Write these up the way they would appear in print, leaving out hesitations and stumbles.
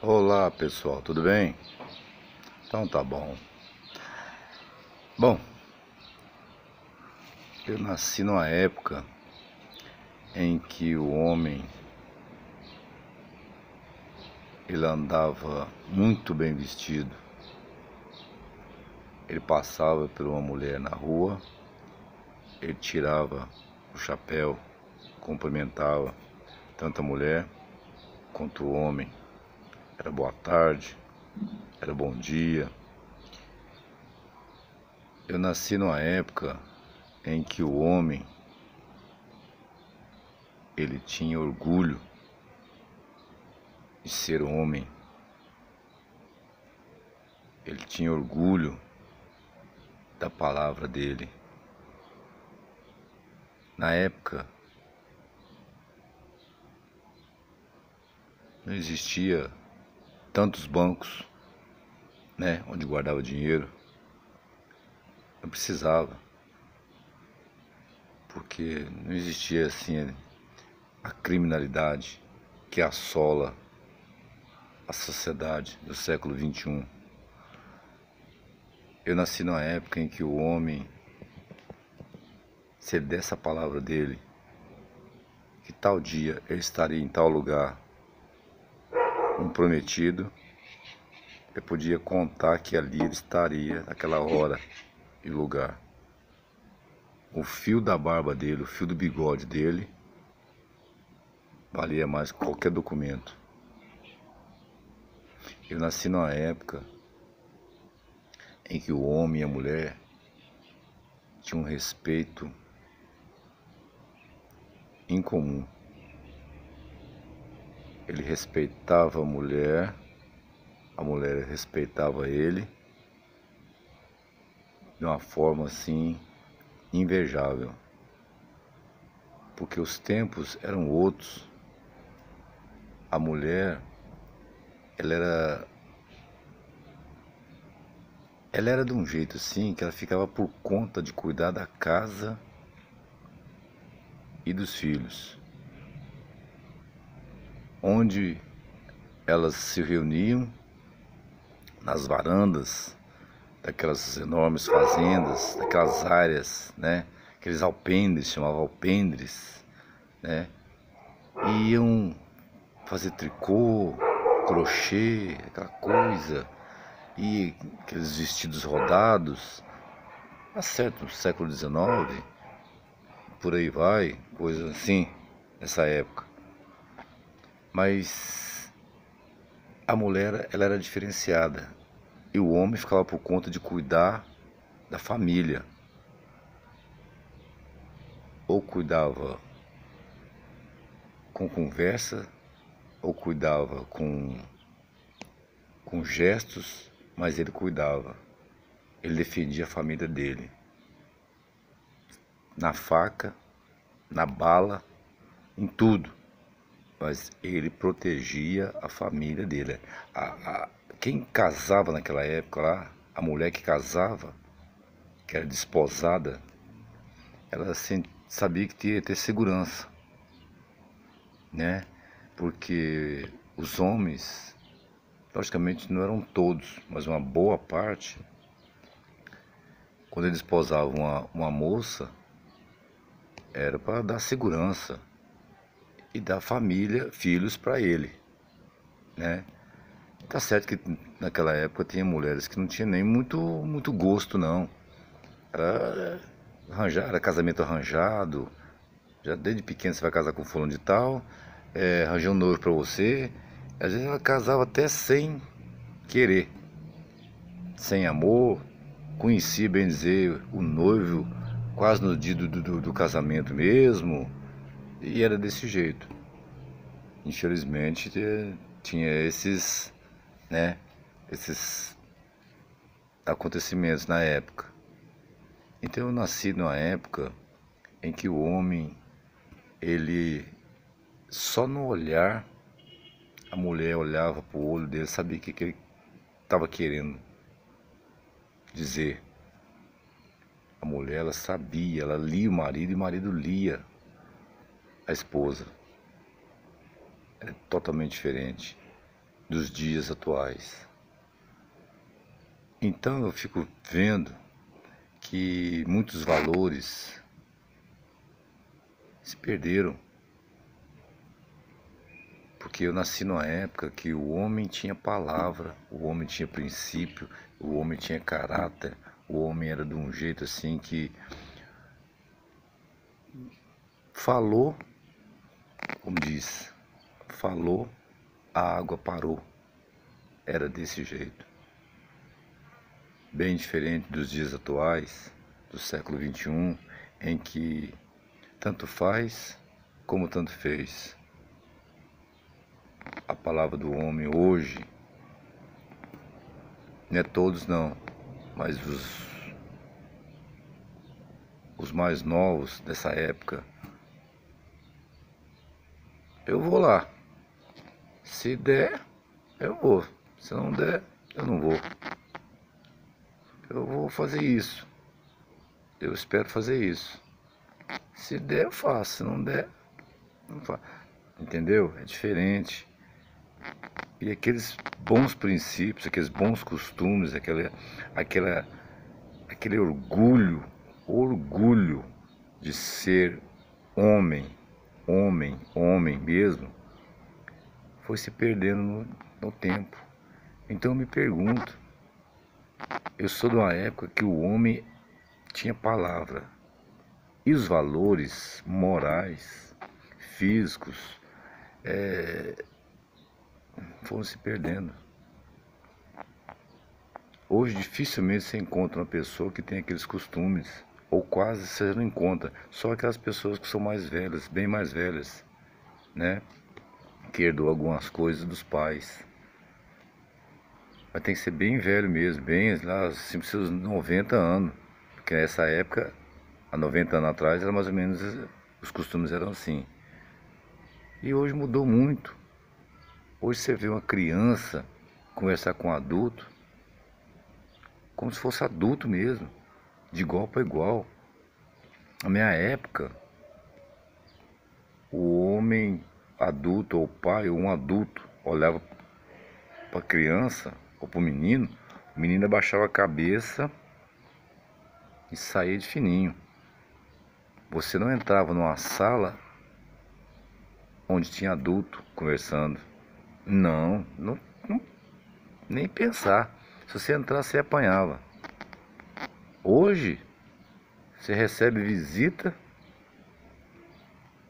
Olá pessoal, tudo bem? Então tá bom. Bom, eu nasci numa época em que o homem ele andava muito bem vestido. Ele passava por uma mulher na rua, ele tirava o chapéu, cumprimentava tanto a mulher quanto o homem. Era boa tarde, era bom dia. Eu nasci numa época em que o homem ele tinha orgulho de ser homem. Ele tinha orgulho da palavra dele. Na época, não existia tantos bancos, né, onde guardava dinheiro. Não precisava, porque não existia assim a criminalidade que assola a sociedade do século XXI. Eu nasci numa época em que o homem, se ele desse a palavra dele, que tal dia ele estaria em tal lugar, um prometido, ele podia contar que ali ele estaria naquela hora e lugar. O fio da barba dele, o fio do bigode dele, valia mais que qualquer documento. Eu nasci numa época em que o homem e a mulher tinham um respeito incomum. Ele respeitava a mulher respeitava ele de uma forma assim invejável. Porque os tempos eram outros. A mulher, ela era de um jeito assim que ela ficava por conta de cuidar da casa e dos filhos. Onde elas se reuniam nas varandas daquelas enormes fazendas, daquelas áreas, né? Aqueles alpendres, chamavam alpendres, né? E iam fazer tricô, crochê, aquela coisa, e aqueles vestidos rodados, tá certo, no século XIX, por aí vai, coisa assim, nessa época. Mas a mulher, ela era diferenciada. E o homem ficava por conta de cuidar da família. Ou cuidava com conversa, ou cuidava com gestos, mas ele cuidava. Ele defendia a família dele. Na faca, na bala, em tudo. Mas ele protegia a família dele. Quem casava naquela época lá, a mulher que casava, que era desposada, ela sabia que tinha que ter segurança, né? Porque os homens, logicamente não eram todos, mas uma boa parte, quando eles desposavam uma moça, era para dar segurança e dar família, filhos para ele, né? Tá certo que naquela época tinha mulheres que não tinham nem muito gosto, não. Era casamento arranjado. Já desde pequeno você vai casar com fulano de tal, arranjei um noivo pra você. Às vezes ela casava até sem querer, sem amor. Conhecia, bem dizer, o noivo quase no dia do casamento mesmo. E era desse jeito. Infelizmente tinha esses, né, esses acontecimentos na época. Então eu nasci numa época em que o homem, ele só no olhar, a mulher olhava pro olho dele, sabia o que ele estava querendo dizer. A mulher, ela sabia, ela lia o marido e o marido lia a esposa. Era totalmente diferente. dos dias atuais. Então eu fico vendo que muitos valores se perderam, porque eu nasci numa época que o homem tinha palavra, o homem tinha princípio, o homem tinha caráter, o homem era de um jeito assim que falou, como diz, falou, a água parou. Era desse jeito. Bem diferente dos dias atuais, do século XXI, em que tanto faz como tanto fez. A palavra do homem hoje, não é todos não, mas os mais novos dessa época, eu vou lá. Se der, eu vou. Se não der, eu não vou. Eu vou fazer isso. Eu espero fazer isso. Se der, eu faço. Se não der, não faço. Entendeu? É diferente. E aqueles bons princípios, aqueles bons costumes, aquele orgulho de ser homem mesmo, foi se perdendo no tempo. Então eu me pergunto, eu sou de uma época que o homem tinha palavra, e os valores morais, físicos, foram se perdendo. Hoje dificilmente você encontra uma pessoa que tem aqueles costumes, ou quase você não encontra, só aquelas pessoas que são mais velhas, bem mais velhas, né? Que herdou algumas coisas dos pais. Mas tem que ser bem velho mesmo, bem lá, assim, seus 90 anos. Porque nessa época, há 90 anos atrás, era mais ou menos, os costumes eram assim. E hoje mudou muito. Hoje você vê uma criança conversar com um adulto, como se fosse adulto mesmo, de igual para igual. Na minha época, o homem adulto, ou o pai, ou um adulto, olhava para a criança, ou para o menino abaixava a cabeça e saía de fininho. Você não entrava numa sala onde tinha adulto conversando. Não, nem pensar. Se você entrasse, você apanhava. Hoje, você recebe visita,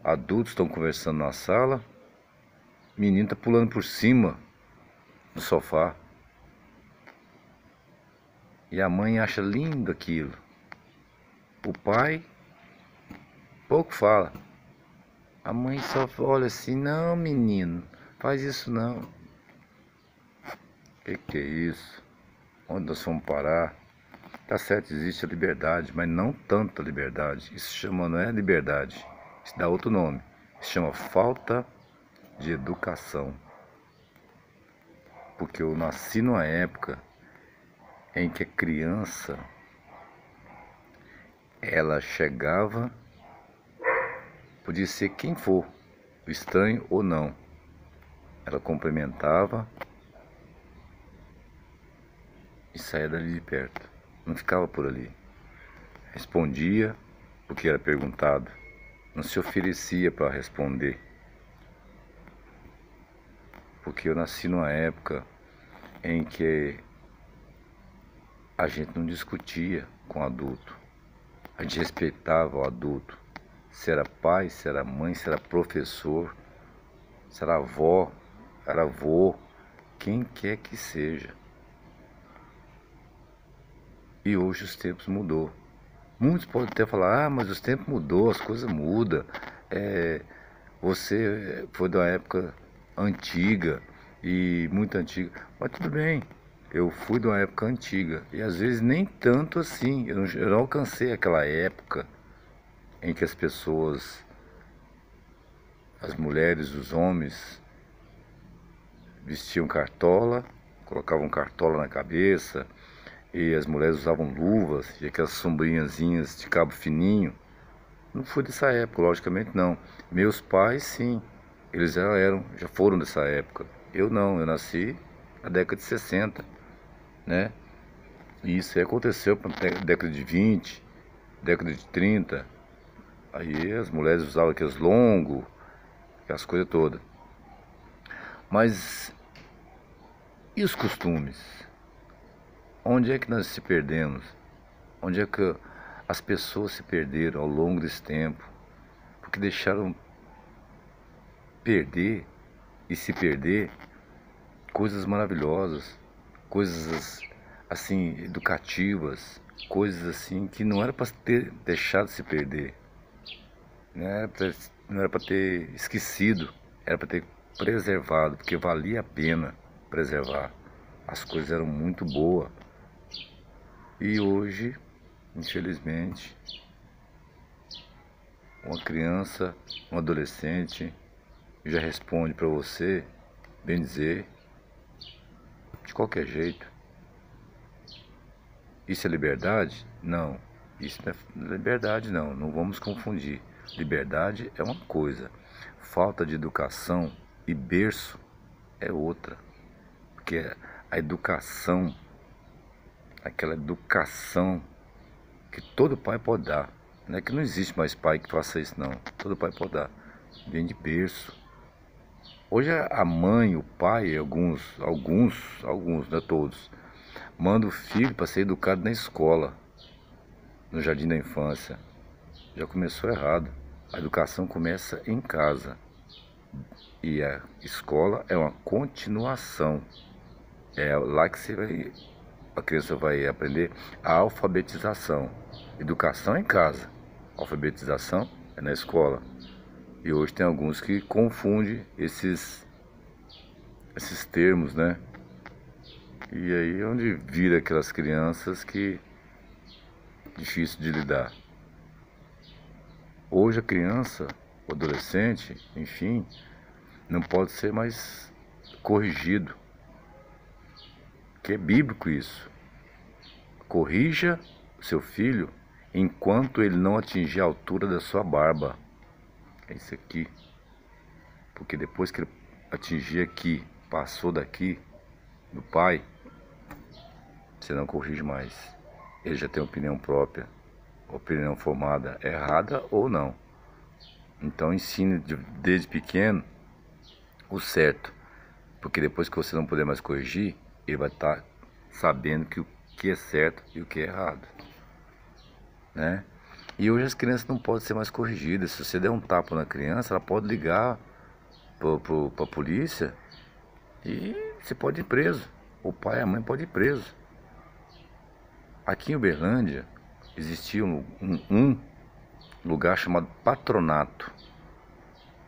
adultos estão conversando na sala, menino está pulando por cima do sofá. E a mãe acha lindo aquilo. O pai pouco fala. A mãe só olha assim, não menino, faz isso não. Que é isso? Onde nós fomos parar? Tá certo, existe a liberdade, mas não tanta liberdade. Isso chama, não é liberdade, isso dá outro nome. Isso chama falta de educação. Porque eu nasci numa época em que a criança, ela chegava, podia ser quem for, estranho ou não. Ela cumprimentava e saía dali de perto. Não ficava por ali. Respondia o que era perguntado. Não se oferecia para responder. Porque eu nasci numa época em que a gente não discutia com o adulto. A gente respeitava o adulto. Se era pai, se era mãe, se era professor, se era avó, era avô, quem quer que seja. E hoje os tempos mudou. Muitos podem até falar, mas os tempos mudou, as coisas mudam. Você foi de uma época antiga e muito antiga. Mas tudo bem, eu fui de uma época antiga. E às vezes nem tanto assim. Eu não alcancei aquela época em que as pessoas, as mulheres, os homens, vestiam cartola, colocavam cartola na cabeça, e as mulheres usavam luvas e aquelas sombrinhazinhas de cabo fininho. Não fui dessa época, logicamente não. Meus pais sim, eles já foram dessa época. Eu não, eu nasci na década de 60, né? E isso aí aconteceu na década de 20, década de 30. Aí as mulheres usavam aqueles longos, aquelas coisas todas. Mas e os costumes? Onde é que nós se perdemos? Onde é que as pessoas se perderam ao longo desse tempo? Porque deixaram perder e se perder coisas maravilhosas, coisas assim educativas, coisas assim que não era para ter deixado de se perder, não era para ter esquecido, era para ter preservado, porque valia a pena preservar. As coisas eram muito boas. E hoje, infelizmente, uma criança, um adolescente já responde para você, bem dizer, de qualquer jeito. Isso é liberdade? Não. Isso não é liberdade, não. Não vamos confundir. Liberdade é uma coisa. Falta de educação e berço é outra. Porque a educação, aquela educação que todo pai pode dar. Não é que não existe mais pai que faça isso, não. Todo pai pode dar. Vem de berço. Hoje a mãe, o pai, alguns, não é todos, manda o filho para ser educado na escola, no jardim da infância. Já começou errado. A educação começa em casa. E a escola é uma continuação. É lá que a criança vai aprender a alfabetização. Educação é em casa. Alfabetização é na escola. E hoje tem alguns que confundem esses termos, né? E aí é onde vira aquelas crianças que difícil de lidar. Hoje a criança, o adolescente, enfim, não pode ser mais corrigido. Que é bíblico isso. Corrija seu filho enquanto ele não atingir a altura da sua barba. É isso aqui. Porque depois que ele atingir aqui, passou daqui, do pai, você não corrige mais. Ele já tem opinião própria, opinião formada, errada ou não. Então ensine desde pequeno o certo. Porque depois que você não puder mais corrigir, ele vai estar sabendo que o que é certo e o que é errado, né? E hoje as crianças não podem ser mais corrigidas. Se você der um tapa na criança, ela pode ligar para a polícia e você pode ir preso. O pai e a mãe podem ir preso. Aqui em Uberlândia existia um lugar chamado Patronato.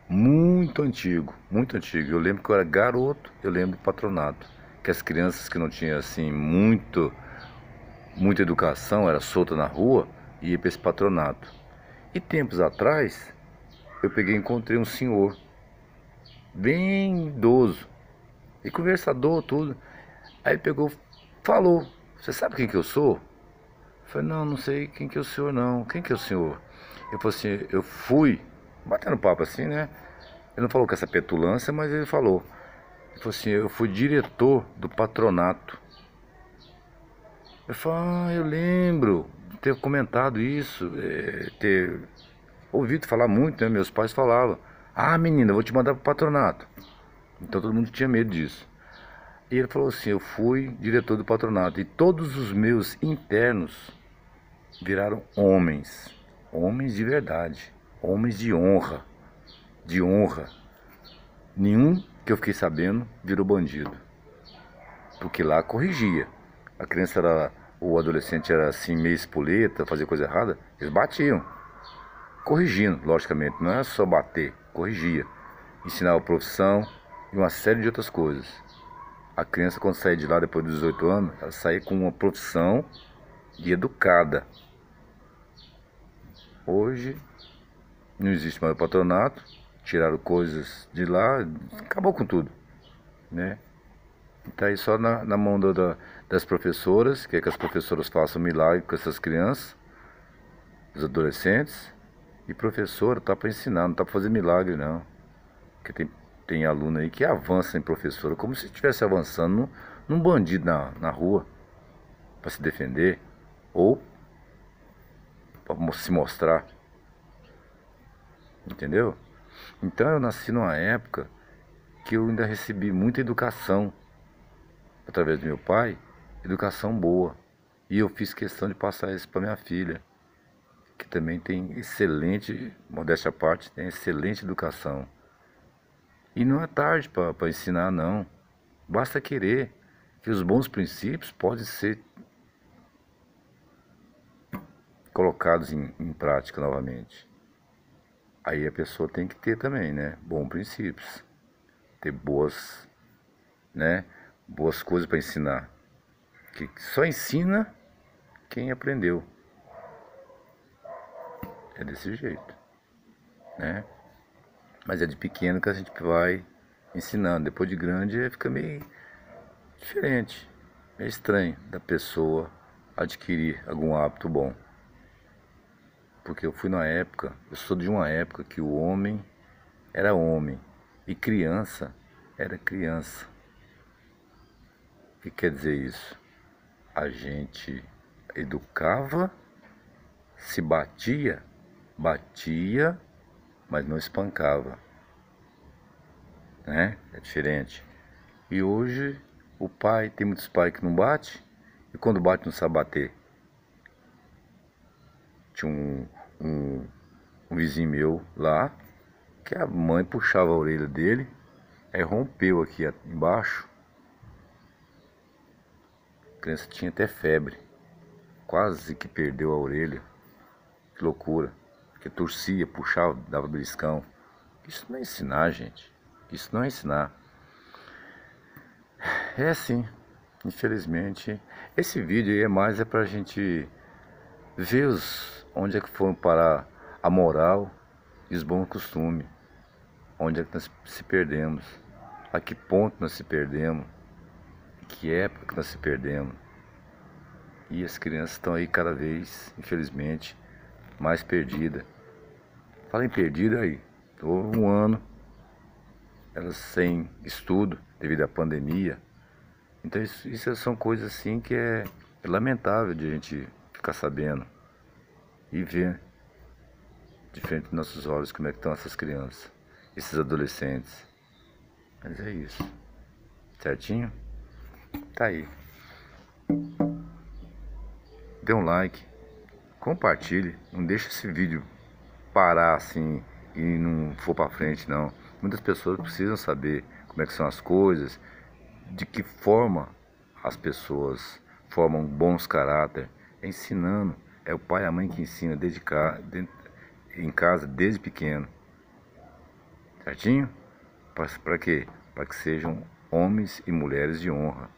Muito antigo, muito antigo. Eu lembro que eu era garoto, eu lembro do Patronato. Que as crianças que não tinham assim muita educação, era solta na rua, ia para esse patronato. E tempos atrás, eu encontrei um senhor, bem idoso, e conversador, tudo. Aí ele pegou, falou, você sabe quem que eu sou? Eu falei, não sei quem que é o senhor não. Quem que é o senhor? Ele falou assim, eu fui, batendo papo assim, né? Ele não falou com essa petulância, mas ele falou. Ele falou assim, eu fui diretor do patronato. Eu falei, eu lembro de ter comentado isso, ter ouvido falar muito, né? Meus pais falavam, menina, eu vou te mandar pro patronato. Então todo mundo tinha medo disso. E ele falou assim, eu fui diretor do patronato e todos os meus internos viraram homens. Homens de verdade, homens de honra, de honra. Nenhum que eu fiquei sabendo virou bandido. Porque lá corrigia. A criança era, o adolescente era assim, meio espoleta, fazia coisa errada, eles batiam. Corrigindo, logicamente, não era só bater, corrigia. Ensinava profissão e uma série de outras coisas. A criança, quando saía de lá depois dos 18 anos, ela saía com uma profissão de educada. Hoje, não existe mais o patronato, tiraram coisas de lá, acabou com tudo, né? Está aí só na mão das professoras, que as professoras façam milagre com essas crianças, os adolescentes. E professora tá para ensinar, não tá para fazer milagre não. Porque tem tem aluno aí que avança em professora como se estivesse avançando num bandido na rua para se defender ou para se mostrar, entendeu? Então eu nasci numa época que eu ainda recebi muita educação através do meu pai, educação boa, e eu fiz questão de passar isso para minha filha, que também tem excelente, modéstia à parte, tem excelente educação. E não é tarde para ensinar, não. Basta querer, que os bons princípios podem ser colocados em prática novamente. Aí a pessoa tem que ter também, né, bons princípios, ter boas, né, boas coisas para ensinar. Que só ensina quem aprendeu. É desse jeito, né? Mas é de pequeno que a gente vai ensinando. Depois de grande fica meio diferente, meio estranho da pessoa adquirir algum hábito bom. Porque eu sou de uma época que o homem era homem e criança era criança. O que quer dizer isso? A gente educava, se batia, mas não espancava, né? É diferente. E hoje tem muitos pais que não bate, e quando bate não sabe bater. Tinha um vizinho meu lá, que a mãe puxava a orelha dele, aí rompeu aqui embaixo. A criança tinha até febre, quase que perdeu a orelha. Que loucura, porque torcia, puxava, dava beliscão. Isso não é ensinar, gente. Isso não é ensinar. É assim, infelizmente. Esse vídeo aí é pra gente ver onde é que foram parar a moral e os bons costumes. Onde é que nós se perdemos. A que ponto nós se perdemos. Em que época que nós se perdemos. E as crianças estão aí cada vez, infelizmente, mais perdidas. Fala em perdida aí. Tô um ano, elas sem estudo devido à pandemia. Então isso são coisas assim que é lamentável de a gente ficar sabendo e ver de frente dos nossos olhos como é que estão essas crianças, esses adolescentes. Mas é isso. Certinho? Tá aí. Dê um like, compartilhe, não deixe esse vídeo parar assim e não for pra frente não. Muitas pessoas precisam saber como é que são as coisas, de que forma as pessoas formam bons caráter, ensinando. É o pai e a mãe que ensina em casa desde pequeno. Certinho? Para quê? Para que sejam homens e mulheres de honra.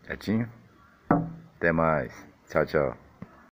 Certinho? Até mais. Tchau, tchau.